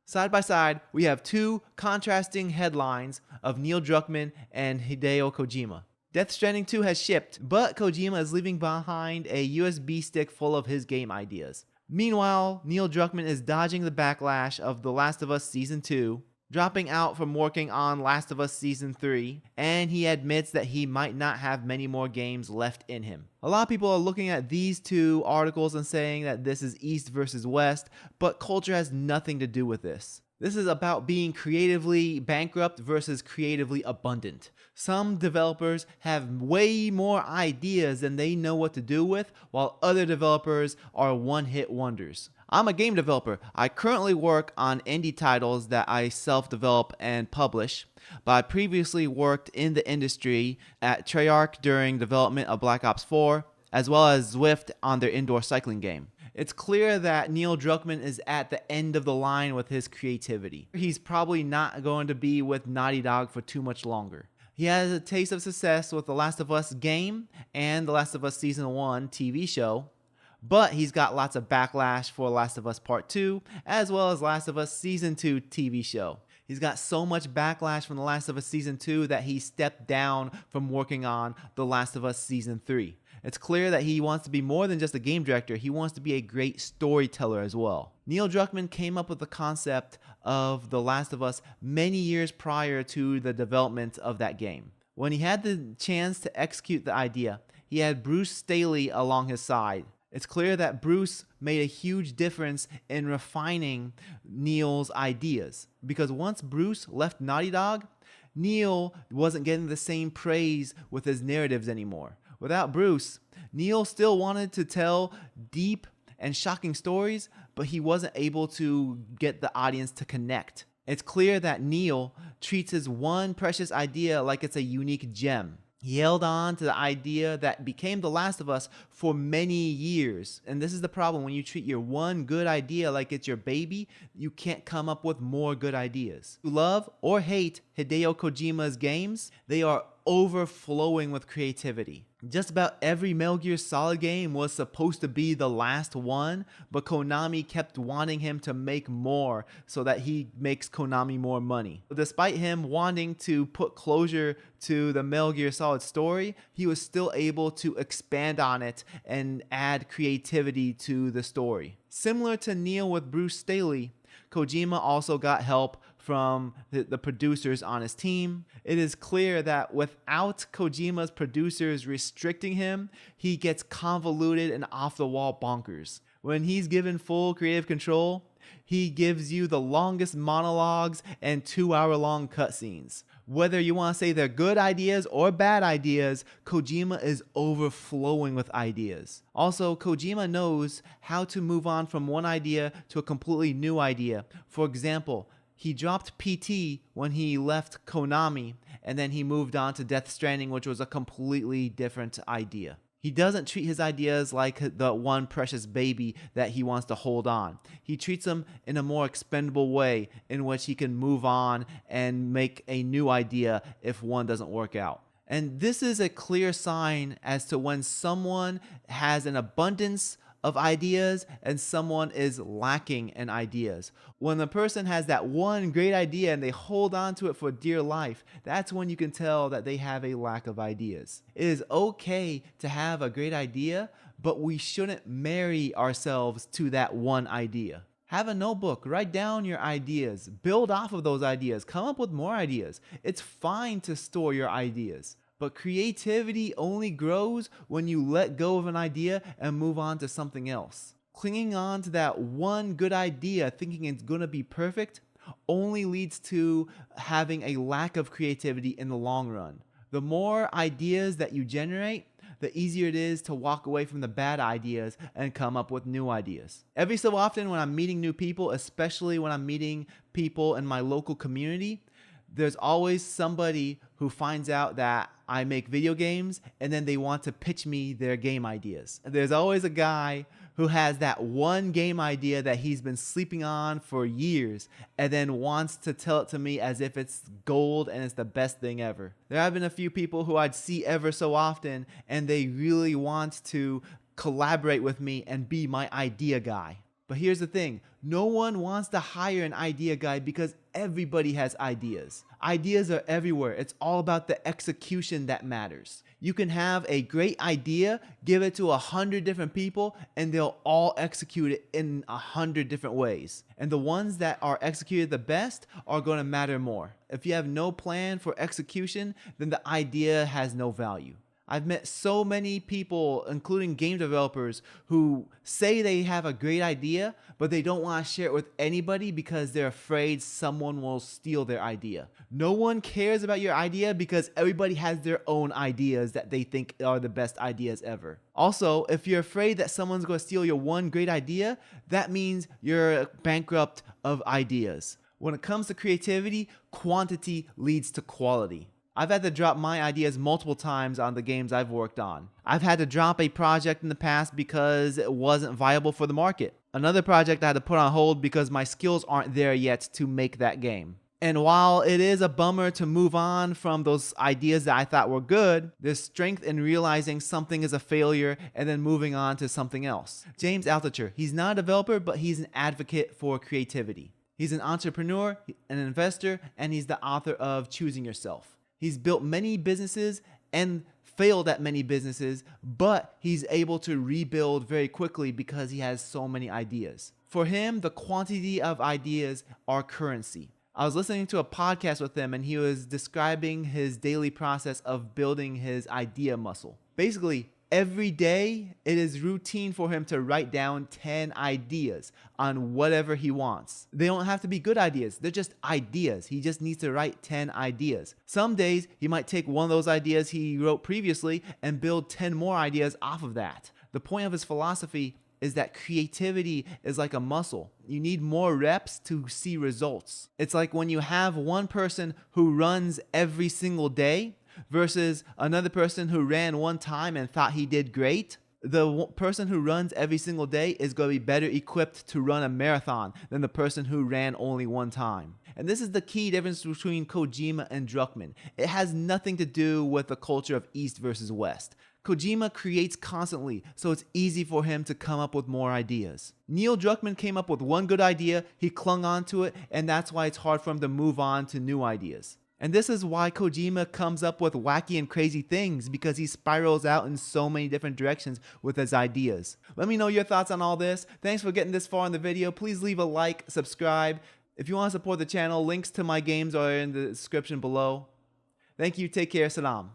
Side by side, we have two contrasting headlines of Neil Druckmann and Hideo Kojima. Death Stranding 2 has shipped, but Kojima is leaving behind a USB stick full of his game ideas. Meanwhile, Neil Druckmann is dodging the backlash of The Last of Us Season 2, dropping out from working on Last of Us Season 3, and he admits that he might not have many more games left in him. A lot of people are looking at these two articles and saying that this is East versus West, but culture has nothing to do with this. This is about being creatively bankrupt versus creatively abundant. Some developers have way more ideas than they know what to do with, while other developers are one-hit wonders. I'm a game developer. I currently work on indie titles that I self-develop and publish, but I previously worked in the industry at Treyarch during development of Black Ops 4, as well as Zwift on their indoor cycling game. It's clear that Neil Druckmann is at the end of the line with his creativity. He's probably not going to be with Naughty Dog for too much longer. He has a taste of success with The Last of Us game and The Last of Us Season 1 TV show, but he's got lots of backlash for Last of Us Part 2, as well as Last of Us Season 2 TV show. He's got so much backlash from The Last of Us Season 2 that he stepped down from working on The Last of Us Season 3. It's clear that he wants to be more than just a game director, he wants to be a great storyteller as well. Neil Druckmann came up with the concept of The Last of Us many years prior to the development of that game. When he had the chance to execute the idea, he had Bruce Straley along his side. It's clear that Bruce made a huge difference in refining Neil's ideas, because once Bruce left Naughty Dog, Neil wasn't getting the same praise with his narratives anymore. Without Bruce, Neil still wanted to tell deep and shocking stories, but he wasn't able to get the audience to connect. It's clear that Neil treats his one precious idea like it's a unique gem. He held on to the idea that became The Last of Us for many years. And this is the problem. When you treat your one good idea like it's your baby, you can't come up with more good ideas. You love or hate Hideo Kojima's games, they are overflowing with creativity. Just about every Metal Gear Solid game was supposed to be the last one, but Konami kept wanting him to make more so that he makes Konami more money. Despite him wanting to put closure to the Metal Gear Solid story, he was still able to expand on it and add creativity to the story. Similar to Neil with Bruce Straley, Kojima also got help from the producers on his team. It is clear that without Kojima's producers restricting him, he gets convoluted and off-the-wall bonkers. When he's given full creative control, he gives you the longest monologues and 2-hour-long cutscenes. Whether you want to say they're good ideas or bad ideas, Kojima is overflowing with ideas. Also, Kojima knows how to move on from one idea to a completely new idea. For example, he dropped PT when he left Konami, and then he moved on to Death Stranding, which was a completely different idea. He doesn't treat his ideas like the one precious baby that he wants to hold on. He treats them in a more expendable way in which he can move on and make a new idea if one doesn't work out. And this is a clear sign as to when someone has an abundance of ideas and someone is lacking in ideas. When the person has that one great idea and they hold on to it for dear life, that's when you can tell that they have a lack of ideas. It is okay to have a great idea, but we shouldn't marry ourselves to that one idea. Have a notebook, write down your ideas, build off of those ideas, come up with more ideas. It's fine to store your ideas. But creativity only grows when you let go of an idea and move on to something else. Clinging on to that one good idea, thinking it's going to be perfect, only leads to having a lack of creativity in the long run. The more ideas that you generate, the easier it is to walk away from the bad ideas and come up with new ideas. Every so often when I'm meeting new people, especially when I'm meeting people in my local community, there's always somebody who finds out that I make video games and then they want to pitch me their game ideas. There's always a guy who has that one game idea that he's been sleeping on for years and then wants to tell it to me as if it's gold and it's the best thing ever. There have been a few people who I'd see ever so often and they really want to collaborate with me and be my idea guy. But here's the thing, no one wants to hire an idea guy because everybody has ideas. Ideas are everywhere. It's all about the execution that matters. You can have a great idea, give it to 100 different people, and they'll all execute it in 100 different ways. And the ones that are executed the best are going to matter more. If you have no plan for execution, then the idea has no value. I've met so many people, including game developers, who say they have a great idea, but they don't want to share it with anybody because they're afraid someone will steal their idea. No one cares about your idea because everybody has their own ideas that they think are the best ideas ever. Also, if you're afraid that someone's going to steal your one great idea, that means you're bankrupt of ideas. When it comes to creativity, quantity leads to quality. I've had to drop my ideas multiple times on the games I've worked on. I've had to drop a project in the past because it wasn't viable for the market. Another project I had to put on hold because my skills aren't there yet to make that game. And while it is a bummer to move on from those ideas that I thought were good, there's strength in realizing something is a failure and then moving on to something else. James Altucher, he's not a developer, but he's an advocate for creativity. He's an entrepreneur, an investor, and he's the author of Choosing Yourself. He's built many businesses and failed at many businesses, but he's able to rebuild very quickly because he has so many ideas. For him, the quantity of ideas are currency. I was listening to a podcast with him and he was describing his daily process of building his idea muscle. Basically, every day, it is routine for him to write down 10 ideas on whatever he wants. They don't have to be good ideas. They're just ideas. He just needs to write 10 ideas. Some days, he might take one of those ideas he wrote previously and build 10 more ideas off of that. The point of his philosophy is that creativity is like a muscle. You need more reps to see results. It's like when you have one person who runs every single day versus another person who ran one time and thought he did great. The person who runs every single day is going to be better equipped to run a marathon than the person who ran only one time. And this is the key difference between Kojima and Druckmann. It has nothing to do with the culture of East versus West. Kojima creates constantly, so it's easy for him to come up with more ideas. Neil Druckmann came up with one good idea, he clung on to it, and that's why it's hard for him to move on to new ideas. And this is why Kojima comes up with wacky and crazy things, because he spirals out in so many different directions with his ideas. Let me know your thoughts on all this. Thanks for getting this far in the video. Please leave a like, subscribe. If you want to support the channel, links to my games are in the description below. Thank you, take care, salam.